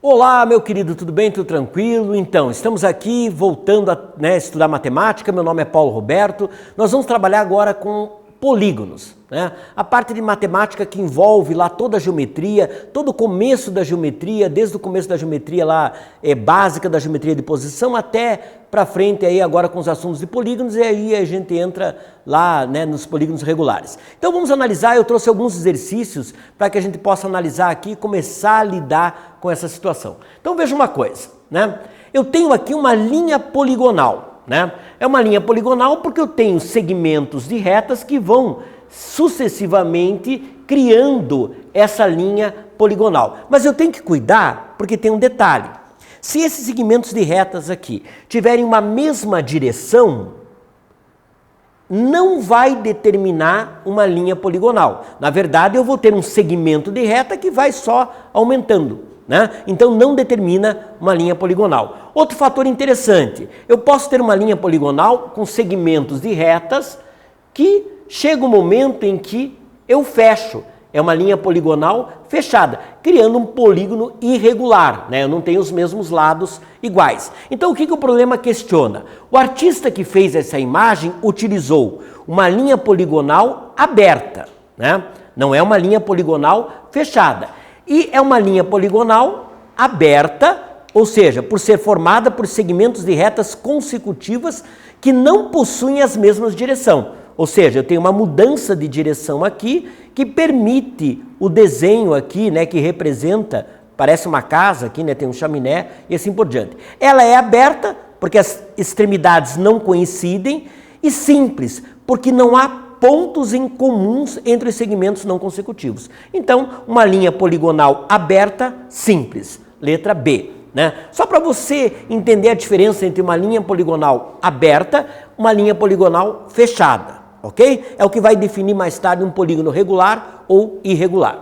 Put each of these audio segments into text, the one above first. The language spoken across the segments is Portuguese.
Olá, meu querido, tudo bem? Tudo tranquilo? Então, estamos aqui voltando a estudar matemática. Meu nome é Paulo Roberto. Nós vamos trabalhar agora com polígonos, né? A parte de matemática que envolve lá toda a geometria, todo o começo da geometria, desde o começo da geometria lá básica da geometria de posição até para frente aí agora com os assuntos de polígonos, e aí a gente entra lá, né, nos polígonos regulares. Então vamos analisar, eu trouxe alguns exercícios para que a gente possa analisar aqui e começar a lidar com essa situação. Então veja uma coisa, né? Eu tenho aqui uma linha poligonal, né? É uma linha poligonal porque eu tenho segmentos de retas que vão sucessivamente criando essa linha poligonal. Mas eu tenho que cuidar porque tem um detalhe. Se esses segmentos de retas aqui tiverem uma mesma direção, não vai determinar uma linha poligonal. Na verdade, eu vou ter um segmento de reta que vai só aumentando, né? Então não determina uma linha poligonal. Outro fator interessante, eu posso ter uma linha poligonal com segmentos de retas que chega um momento em que eu fecho. É uma linha poligonal fechada, criando um polígono irregular, né? Eu não tenho os mesmos lados iguais. Então o que o problema questiona? O artista que fez essa imagem utilizou uma linha poligonal aberta, né? Não é uma linha poligonal fechada. E é uma linha poligonal aberta, ou seja, por ser formada por segmentos de retas consecutivas que não possuem as mesmas direções. Ou seja, eu tenho uma mudança de direção aqui que permite o desenho aqui, né, que representa, parece uma casa aqui, né, tem um chaminé e assim por diante. Ela é aberta porque as extremidades não coincidem e simples, porque não há pontos em comuns entre os segmentos não consecutivos. Então, uma linha poligonal aberta, simples, letra B, né? Só para você entender a diferença entre uma linha poligonal aberta e uma linha poligonal fechada, ok? É o que vai definir mais tarde um polígono regular ou irregular.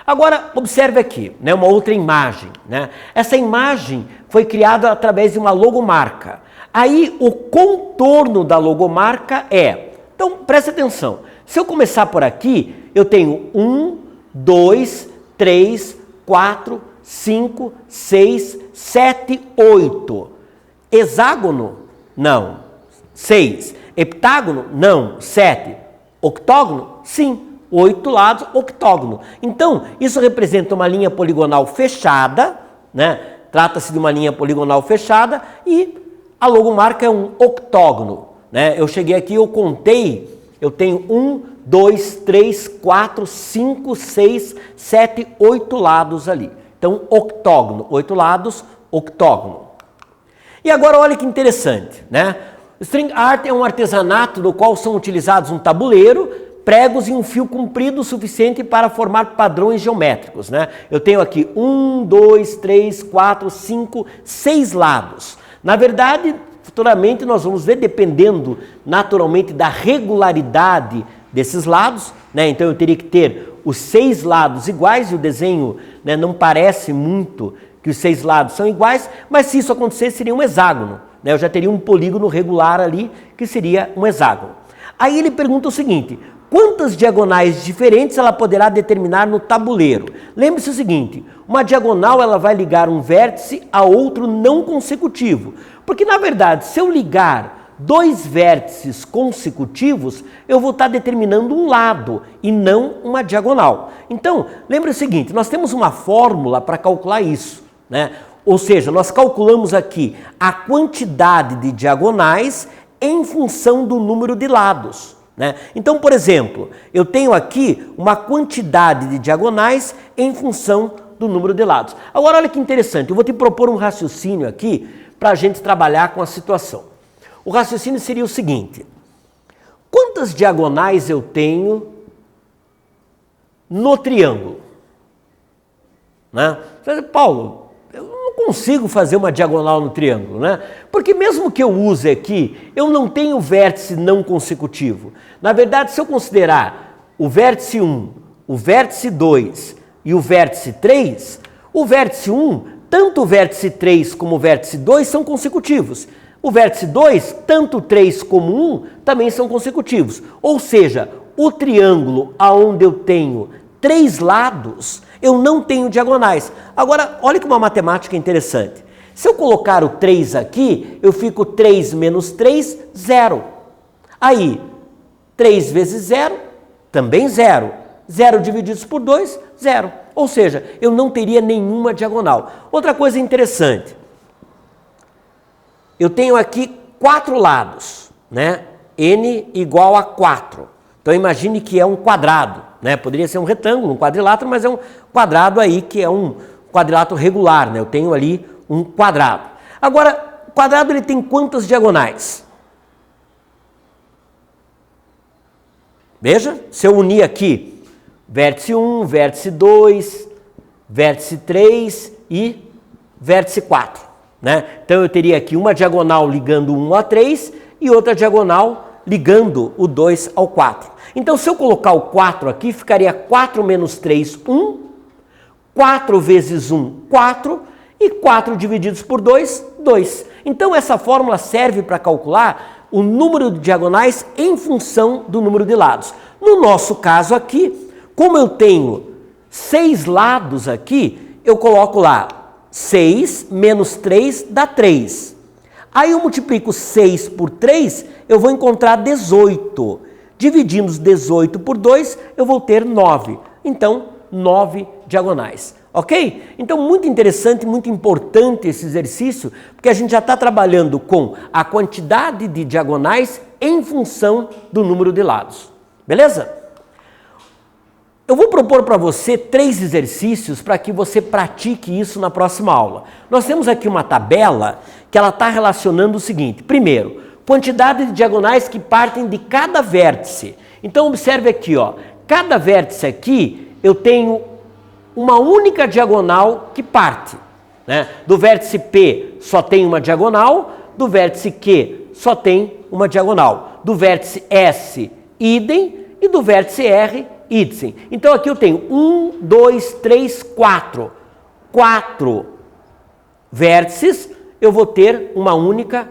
Agora, observe aqui, né, uma outra imagem, né? Essa imagem foi criada através de uma logomarca. Aí, o contorno da logomarca é... Então, preste atenção. Se eu começar por aqui, eu tenho 1, 2, 3, 4, 5, 6, 7, 8. Hexágono? Não. 6. Heptágono? Não. 7. Octógono? Sim. 8 lados, octógono. Então, isso representa uma linha poligonal fechada, né? Trata-se de uma linha poligonal fechada e a logomarca é um octógono. Né? Eu cheguei aqui, eu contei, eu tenho 1, 2, 3, 4, 5, 6, 7, 8 lados ali. Então, octógono, 8 lados, octógono. E agora olha que interessante, né? String art é um artesanato no qual são utilizados um tabuleiro, pregos e um fio comprido o suficiente para formar padrões geométricos, né? Eu tenho aqui 1, 2, 3, 4, 5, 6 lados. Na verdade, futuramente nós vamos ver, dependendo naturalmente da regularidade desses lados, né? Então eu teria que ter os 6 lados iguais, e o desenho, né, não parece muito que os 6 lados são iguais, mas se isso acontecer seria um hexágono, né? Eu já teria um polígono regular ali, que seria um hexágono. Aí ele pergunta o seguinte: quantas diagonais diferentes ela poderá determinar no tabuleiro? Lembre-se o seguinte, uma diagonal ela vai ligar um vértice a outro não consecutivo. Porque, na verdade, se eu ligar 2 vértices consecutivos, eu vou estar determinando um lado e não uma diagonal. Então, lembre o seguinte, nós temos uma fórmula para calcular isso, né? Ou seja, nós calculamos aqui a quantidade de diagonais em função do número de lados, né? Então, por exemplo, eu tenho aqui uma quantidade de diagonais em função do número de lados. Agora, olha que interessante, eu vou te propor um raciocínio aqui para a gente trabalhar com a situação. O raciocínio seria o seguinte: quantas diagonais eu tenho no triângulo? Né? Você diz, Paulo, eu não consigo fazer uma diagonal no triângulo, né? Porque mesmo que eu use aqui, eu não tenho vértice não consecutivo. Na verdade, se eu considerar o vértice 1, o vértice 2 e o vértice 3, o vértice 1, tanto o vértice 3 como o vértice 2 são consecutivos. O vértice 2, tanto 3 como 1, também são consecutivos. Ou seja, o triângulo onde eu tenho 3 lados, eu não tenho diagonais. Agora, olha que uma matemática interessante. Se eu colocar o 3 aqui, eu fico 3 menos 3, 0. Aí, 3 vezes 0, também 0. 0 divididos por 2, 0. Ou seja, eu não teria nenhuma diagonal. Outra coisa interessante. Eu tenho aqui 4 lados, né? N igual a 4. Então imagine que é um quadrado, né? Poderia ser um retângulo, um quadrilátero, mas é um quadrado aí que é um quadrilátero regular, né? Eu tenho ali um quadrado. Agora, o quadrado ele tem quantas diagonais? Veja, se eu unir aqui vértice 1, vértice 2, vértice 3 e vértice 4, né? Então eu teria aqui uma diagonal ligando o 1 a 3 e outra diagonal ligando o 2 ao 4. Então se eu colocar o 4 aqui, ficaria 4 menos 3, 1, 4 vezes 1, 4, e 4 divididos por 2, 2. Então essa fórmula serve para calcular o número de diagonais em função do número de lados. No nosso caso aqui, como eu tenho 6 lados aqui, eu coloco lá 6 menos 3 dá 3. Aí eu multiplico 6 por 3, eu vou encontrar 18. Dividindo 18 por 2, eu vou ter 9. Então, 9 diagonais. Ok? Então, muito interessante, muito importante esse exercício, porque a gente já está trabalhando com a quantidade de diagonais em função do número de lados. Beleza? Eu vou propor para você 3 exercícios para que você pratique isso na próxima aula. Nós temos aqui uma tabela que ela está relacionando o seguinte. Primeiro, quantidade de diagonais que partem de cada vértice. Então, observe aqui, ó, cada vértice aqui eu tenho uma única diagonal que parte, né? Do vértice P só tem uma diagonal, do vértice Q só tem uma diagonal, do vértice S, idem, e do vértice R, idem. Então aqui eu tenho 1, 2, 3, 4. 4 vértices, eu vou ter uma única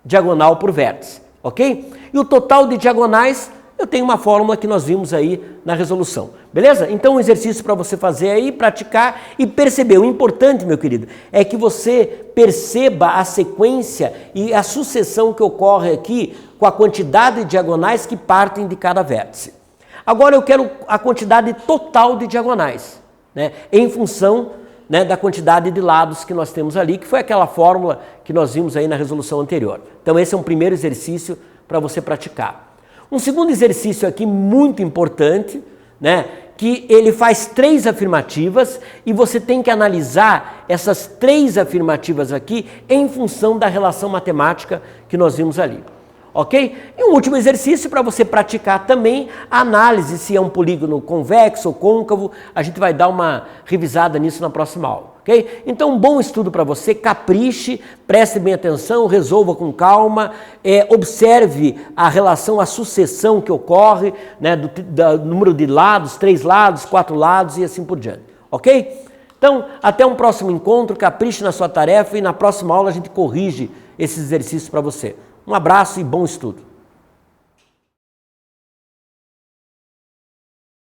diagonal por vértice, ok? E o total de diagonais, eu tenho uma fórmula que nós vimos aí na resolução, beleza? Então um exercício para você fazer aí, praticar e perceber. O importante, meu querido, é que você perceba a sequência e a sucessão que ocorre aqui com a quantidade de diagonais que partem de cada vértice. Agora eu quero a quantidade total de diagonais, né? Em função, né, da quantidade de lados que nós temos ali, que foi aquela fórmula que nós vimos aí na resolução anterior. Então esse é um primeiro exercício para você praticar. Um segundo exercício aqui muito importante, né, que ele faz 3 afirmativas e você tem que analisar essas 3 afirmativas aqui em função da relação matemática que nós vimos ali. Ok? E um último exercício para você praticar também a análise se é um polígono convexo ou côncavo. A gente vai dar uma revisada nisso na próxima aula. Ok? Então, um bom estudo para você, capriche, preste bem atenção, resolva com calma, observe a relação, a sucessão que ocorre, né, do número de lados, 3 lados, 4 lados e assim por diante. Ok? Então, até um próximo encontro, capriche na sua tarefa e na próxima aula a gente corrige esses exercícios para você. Um abraço e bom estudo.